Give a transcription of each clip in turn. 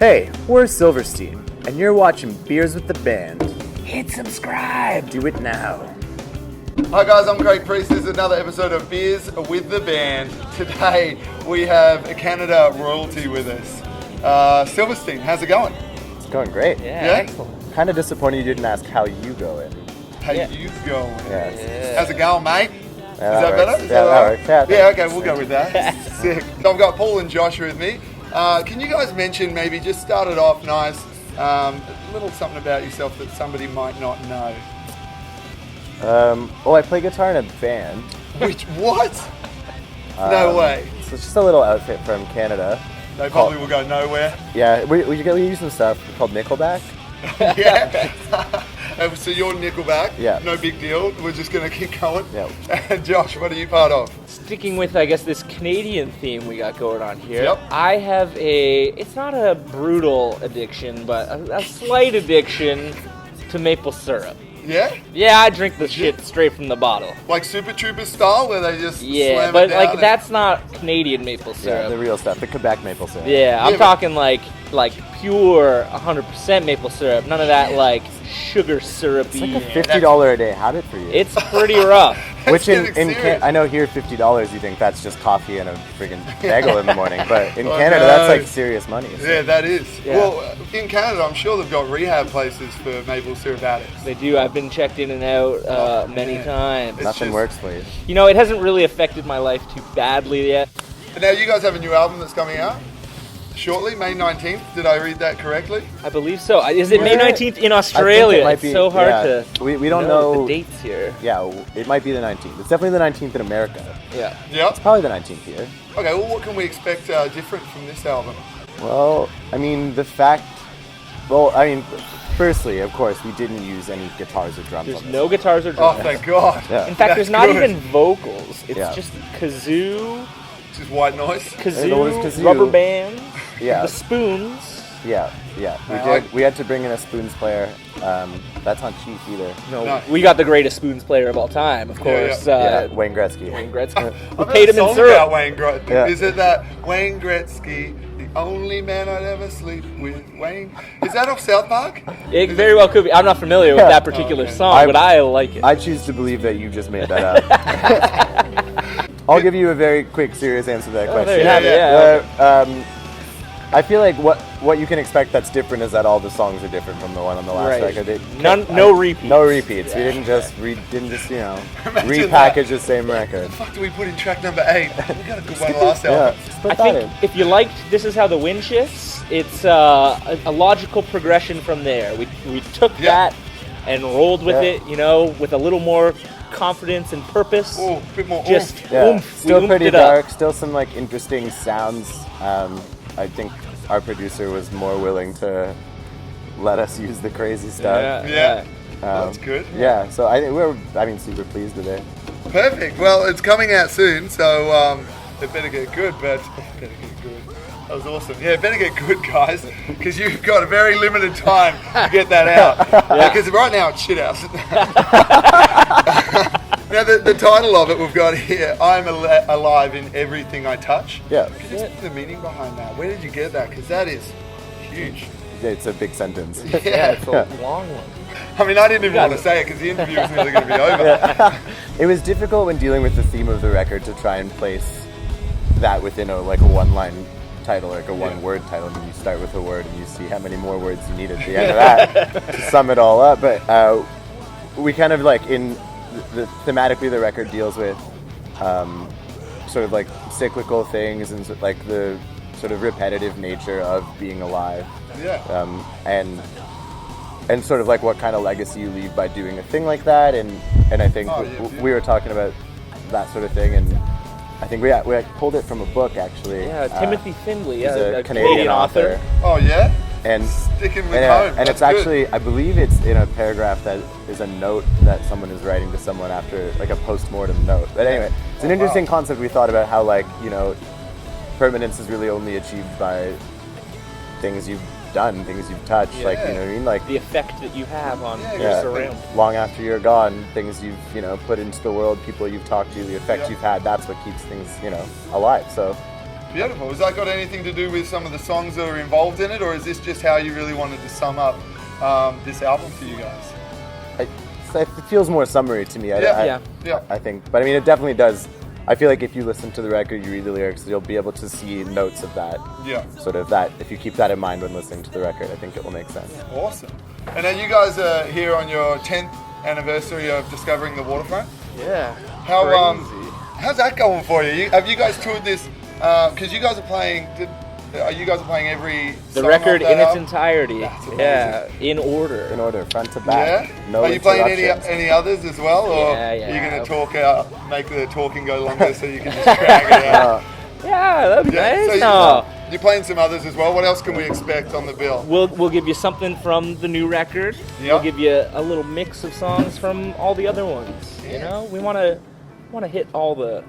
Hey, we're Silverstein, and you're watching Beers with the Band. Hit subscribe! Do it now. Hi guys, I'm Craig Priest. This is another episode of Beers with the Band. Today we have a Canada royalty with us. Silverstein, how's it going? It's going great. Yeah, excellent. Kind of disappointed you didn't ask how you going. How you going? Yeah. How's it going, mate? Yeah, Is that better? Is that that works. Yeah, okay, we'll go with that. Sick. So I've got Paul and Josh with me. Can you guys mention, maybe just start it off nice, a little something about yourself that somebody might not know? I play guitar in a band. Which, what? No way. So it's just a little outfit from Canada. They probably will go nowhere. Yeah, we use some stuff called Nickelback. Yeah. So you're Nickelback. Yeah. No big deal. We're just going to keep going. Yeah. And Josh, what are you part of? Sticking with, I guess, this Canadian theme we got going on here. Yep. I have it's not a brutal addiction, but a slight addiction to maple syrup. Yeah? Yeah, I drink the shit straight from the bottle. Like Super Troopers style, where they just Yeah, slam but it down like that's not Canadian maple Yeah, syrup. the real stuff, the Quebec maple syrup. Yeah, I'm but- talking like pure 100% maple syrup. None of that like sugar syrupy. It's like a $50 a day habit for you. It's pretty rough. Which getting serious. I know here $50 you think that's just coffee and a friggin' bagel in the morning, but in Oh, Canada no. that's like serious money. So. Yeah, that is. Yeah. Well, in Canada, I'm sure they've got rehab places for maple syrup addicts. They do. I've been checked in and out many yeah. times. It's Nothing just- works for you. You know, it hasn't really affected my life too badly yet. But now you guys have a new album that's coming out shortly, May 19th. Did I read that correctly? I believe so. Is it May Yeah. 19th in Australia? it might It's be, so hard yeah. to We don't know. the dates here. Yeah, it might be the 19th. It's definitely the 19th in America. Yeah. Yeah. Probably the 19th here. Okay, well, what can we expect different from this album? Well, firstly, of course, we didn't use any guitars or drums There's on this. no guitars or Oh, drums. thank God. Yeah. In fact, That's there's not good. even vocals. It's Yeah. just kazoo, Just white noise. kazoo, rubber bands, Yeah. the spoons. Yeah. I- We had to bring in a spoons player. That's not cheap either. No, No. we got the greatest spoons player of all time, of course. Yeah, Wayne Gretzky. Wayne Gretzky. We I've heard paid a him in song syrup. about Wayne Gretzky. Yeah. Is it that Wayne Gretzky, the only man I'd ever sleep with? Wayne? Is that off South Park? It very well could be. I'm not familiar with Yeah. that particular okay. song, but I like it. I choose to believe that you just made that up. I'll give you a very quick, serious answer to that Oh, question. there you have it, yeah. I feel like what you can expect that's different is that all the songs are different from the one on the last Right. record. No repeats. No repeats. We Yeah. didn't just Imagine repackage the same record. What the fuck do we put in track number 8? We got a good one last Yeah, album. just put I that think in. if you liked This Is How the Wind Shifts, it's a logical progression from there. We took Yeah. that and rolled with Yeah. it, you know, with a little more confidence and purpose. Oh, a bit more Just oomph. Yeah, oomph. We still oomphed pretty it up. dark. Still some like interesting sounds. I think our producer was more willing to let us use the crazy stuff. Yeah. Um, That's good. Yeah, so I think we're super pleased with it. Perfect. Well, it's coming out soon, so it better get good, but better get good. That was awesome. Yeah, better get good, guys, because you've got a very limited time to get that out. Because right now it's shit house. Now, the title of it we've got here, I'm alive in everything I touch. Yeah, Can you explain the meaning behind that? Where did you get that? Because that is huge. it's a big sentence. Yeah, it's a long one. I mean, I didn't even want to say it because the interview was nearly going to be over. It was difficult when dealing with the theme of the record to try and place that within a one-line title, like a one-word title. I mean, you start with a word and you see how many more words you need at the end of that to sum it all up. But we kind of thematically the record deals with sort of like cyclical things and like the sort of repetitive nature of being alive. Yeah. And sort of like what kind of legacy you leave by doing a thing like that, and I think we were talking about that sort of thing, and I think we pulled it from a book actually. Yeah, Timothy Findlay, He's a Canadian author. Oh, yeah? And Sticking with home. and it's That's actually, I believe it's in a paragraph that is a note that someone is writing to someone after, like a post-mortem note. But anyway, it's an interesting concept. We thought about how, permanence is really only achieved by things you've done, things you've touched, you know what I mean? Like The effect that you have on your yeah, surround. long after you're gone, things you've, put into the world, people you've talked to, the effect you've had, that's what keeps things, alive. So Beautiful. Has that got anything to do with some of the songs that are involved in it, or is this just how you really wanted to sum up this album for you guys? It feels more summary to me. Yeah. I think, but I mean, it definitely does. I feel like if you listen to the record, you read the lyrics, you'll be able to see notes of that. Yeah. Sort of that. If you keep that in mind when listening to the record, I think it will make sense. Awesome. And now you guys are here on your 10th anniversary of discovering the waterfront. Yeah. How's that going for you? Have you guys toured this? Because you guys are playing. You guys are playing every The song record off that in its album? entirety. That's amazing. Yeah, in order. In order, front to back. Yeah. No Are you playing interruptions. any others as well, or Yeah. are you going to talk out, make the talking go longer so you can just drag it out? Yeah, that'd be nice. So you're playing some others as well. What else can we expect on the bill? We'll give you something from the new record. Yeah. We'll give you a little mix of songs from all the other ones. Yeah. You know, we want to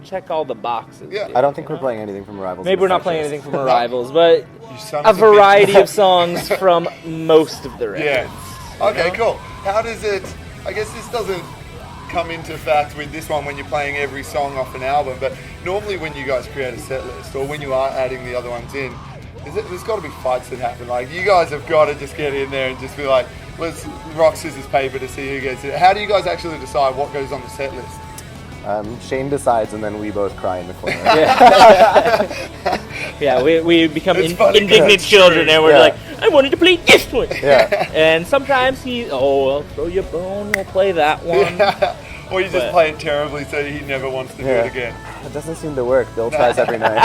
check all the boxes. Yeah. here, I don't think you we're know? playing anything from Arrivals. Maybe we're not playing anything from Arrivals, but You son a of a variety bitch. of songs from most of the records. Yeah. Okay, cool. How does it? I guess this doesn't come into fact with this one when you're playing every song off an album, but normally when you guys create a set list or when you are adding the other ones in, there's got to be fights that happen. Like you guys have got to just get in there and just be like, let's rock, scissors, paper to see who gets it. How do you guys actually decide what goes on the set list? Shane decides, and then we both cry in the corner. Yeah, we become It's funny 'cause indignant it's children, true. and we're Yeah. like, I wanted to play this one. Yeah. And sometimes I'll throw you a bone, we'll play that one. Or you just But- play it terribly so he never wants to do Yeah. it again. It doesn't seem to work. Bill tries every night.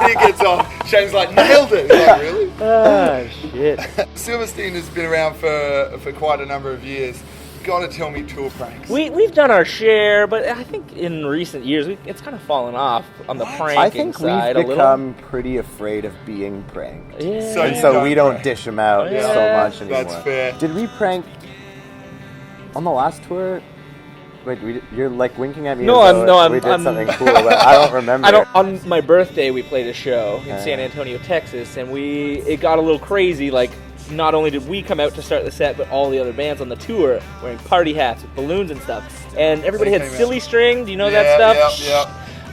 He gets on. Shane's like, nailed it. He's like, really? Ah, shit. Silverstein has been around for quite a number of years. Gotta tell me tour pranks. We've done our share, but I think in recent years it's kind of fallen off on the pranking I think side we've a little. become pretty afraid of being pranked. Yeah. So And you so don't we don't prank. dish them out Yeah. so much anymore. That's fair. Did we prank on the last tour? Wait, you're like winking at me. No, as I'm- though no, we did I'm- something cool, but I don't remember. On my birthday, we played a show in Yeah. San Antonio, Texas, and it got a little crazy. Like, not only did we come out to start the set, but all the other bands on the tour wearing party hats with balloons and stuff. And everybody They had came out. silly string. Do you know Yeah, that stuff? yeah.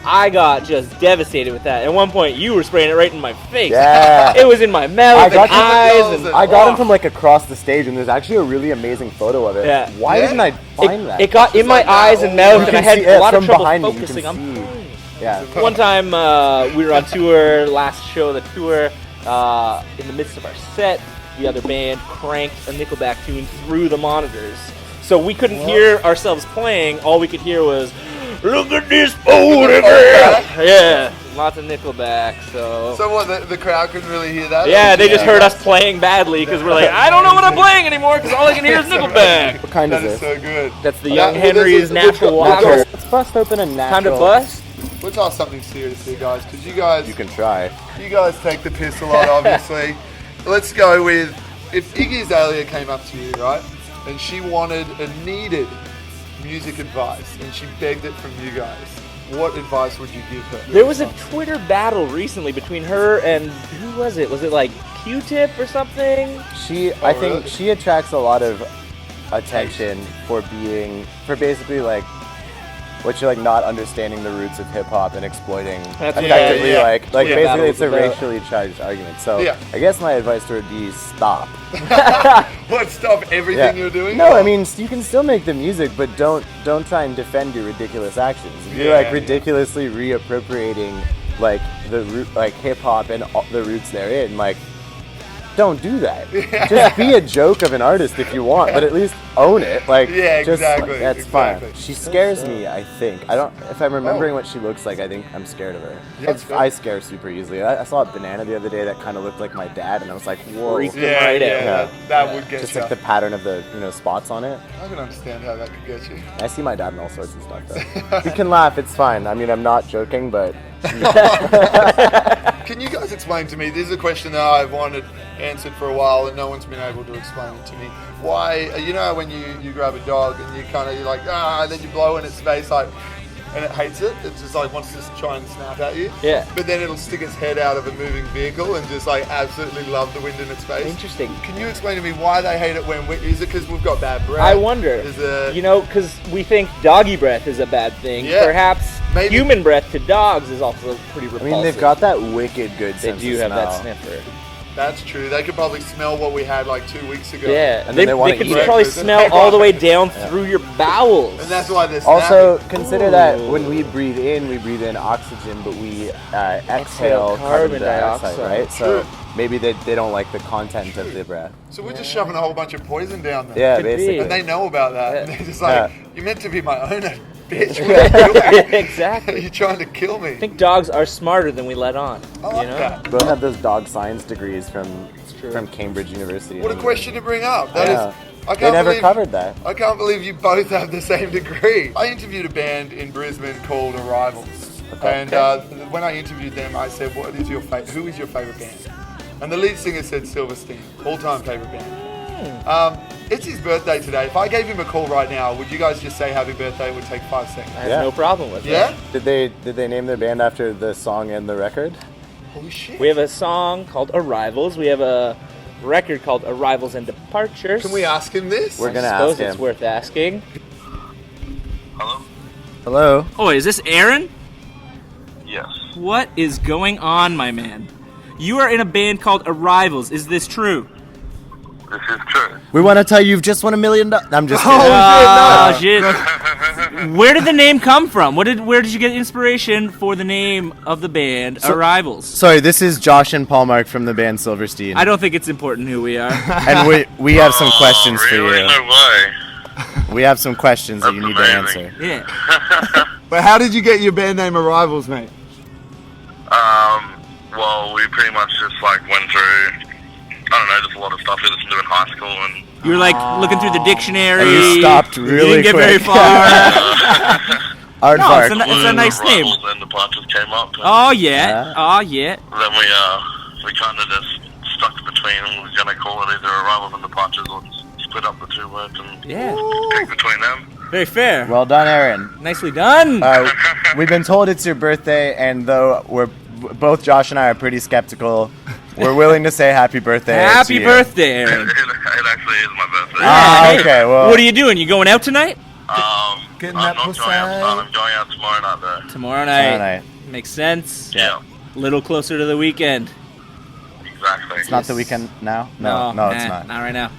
I got just devastated with that. At one point, you were spraying it right in my face. Yeah. It was in my mouth I and got eyes. And I got him from like across the stage, and there's actually a really amazing photo of it. Yeah. Why Yeah? didn't I find that? It got in my like that. eyes and Oh, mouth, you and I can had see a it lot of from trouble behind you, you focusing. can I'm see. fine. Yeah. One time we were on tour, last show of the tour, in the midst of our set, the other band cranked a Nickelback tune through the monitors. So we couldn't hear ourselves playing, all we could hear was, look at this photograph! Yeah, lots of Nickelback, so... So what, the crowd couldn't really hear that? Yeah, they just heard us playing badly because we're like, I don't know what I'm playing anymore because all I can hear is Nickelback. What kind That is is this? so good. That's the Yeah, Young well, Henry's Natural Water. Let's bust open a natural. Time to bust? Let's ask something serious here, guys, because you guys You can try. take the piss a lot, obviously. Let's go with, if Iggy Azalea came up to you, right, and she wanted and needed music advice, and she begged it from you guys, what advice would you give her? There was a Twitter battle recently between her and who was it? Was it like Q-Tip or something? I think really? she attracts a lot of attention for basically like what you're like not understanding the roots of hip hop and exploiting That's what effectively yeah. like Yeah, basically that it's a was about. racially charged argument. So Yeah. I guess my advice to her would be stop. What, stop everything you're doing? No, I mean you can still make the music, but don't try and defend your ridiculous actions. If you're Yeah, like yeah. ridiculously reappropriating like the root, like hip hop and all the roots therein, like don't do that. Just be a joke of an artist if you want, but at least own it. Like Yeah, just, exactly, like, that's exactly. fine. She scares me. I think if I'm remembering what she looks like, I think I'm scared of her. Yeah, that's good. I scare super easily. I saw a banana the other day that kind of looked like my dad, and I was like, whoa. Freak. Yeah, Right yeah, out. that would get Just you. like the pattern of the spots on it. I can understand how that could get you. I see my dad in all sorts of stuff though. You can laugh, it's fine. I mean, I'm not joking, but Can you guys explain to me, this is a question that I've wanted answered for a while and no one's been able to explain it to me. Why, you know when you grab a dog and you're like, and then you blow in its face like, and it hates it, it just like wants to try and snap at you. Yeah. But then it'll stick its head out of a moving vehicle and just like absolutely love the wind in its face. Interesting. Can you explain to me why they hate it is it because we've got bad breath? I wonder. Is it, You know, because we think doggy breath is a bad thing. Yeah. Perhaps Maybe- human breath to dogs is also pretty I repulsive. mean, they've got that wicked good They sense do of have that smell. sniffer. That's true. They could probably smell what we had like 2 weeks ago. Yeah, And then they wanna could eat it. probably smell all the way down through your bowels. And that's why they're Also, snappy. consider that when we breathe in oxygen, but we exhale carbon dioxide, right? So True. maybe they don't like the content of the breath. So we're just shoving a whole bunch of poison down there. Yeah, Could be. basically. And they know about that. Yeah. And they're just like, Yeah. you're meant to be my owner, bitch. What are you doing? Exactly. You're trying to kill me. I think dogs are smarter than we let on. I like you know? that. Both have those dog science degrees from true. Cambridge University. What a question to bring up. That Yeah. is, I They can't never believe, covered that. I can't believe you both have the same degree. I interviewed a band in Brisbane called Arrivals. And when I interviewed them, I said, who is your favorite band? And the lead singer said Silverstein, all-time favorite band. It's his birthday today. If I gave him a call right now, would you guys just say happy birthday? It would take 5 seconds. I have Yeah. no problem with Yeah? that. Did they name their band after the song and the record? Holy shit. We have a song called Arrivals. We have a record called Arrivals and Departures. Can we ask him this? We're gonna I suppose ask it's him. worth asking. Hello? Hello. Oh, is this Aaron? Yes. What is going on, my man? You are in a band called Arrivals. Is this true? This is true. We want to tell you you've just won $1 million. I'm just kidding. Oh, shit. Where did the name come from? Where did you get inspiration for the name of the band, Arrivals? Sorry, this is Josh and Paul Mark from the band Silverstein. I don't think it's important who we are. And we have some questions for really? you. No way. We have some questions that you That's need to amazing. answer. Yeah. But how did you get your band name Arrivals, mate? Well, we pretty much just like went through, I don't know, just a lot of stuff we listened to in high school, and You were like looking through the dictionary. And you stopped You really didn't get very quick. far. Aardvark. It's a nice name. Arrivals and Departures came up. And Oh yeah. Oh yeah. then we kind of just stuck between, and we was gonna call it either Arrivals and Departures or split up the two words and Yeah. pick between them. Very fair. Well done, Aaron. Nicely done. We've been told it's your birthday, and though both Josh and I are pretty skeptical, we're willing to say happy birthday. to Happy you. birthday, Aaron. It actually is my birthday. Ah, okay. Well, What are you doing? You going out tonight? Getting I'm that not pussy. going out. I'm going out tomorrow night though. Tomorrow night. tomorrow night. Makes sense. Yeah. A little closer to the weekend. Exactly. It's not the weekend now. No, it's not. Not right now.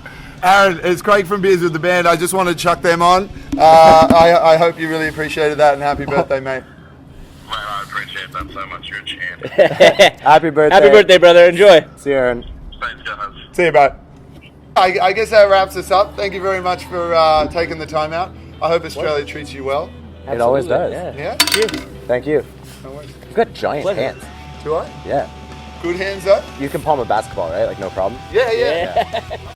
Aaron, it's Craig from Beers with the Band. I just want to chuck them on. I hope you really appreciated that, and happy birthday, mate. Mate, I appreciate that so much. You're a champ. Happy birthday. Happy birthday, brother. Enjoy. See you, Aaron. Thanks, guys. See you, bro. I guess that wraps us up. Thank you very much for taking the time out. I hope Australia treats you well. It always does. Yeah. Yeah? Thank you. No worries. You've got giant Pleasure. hands. Do I? Yeah. Good hands up? You can palm a basketball, right? Like, no problem. Yeah.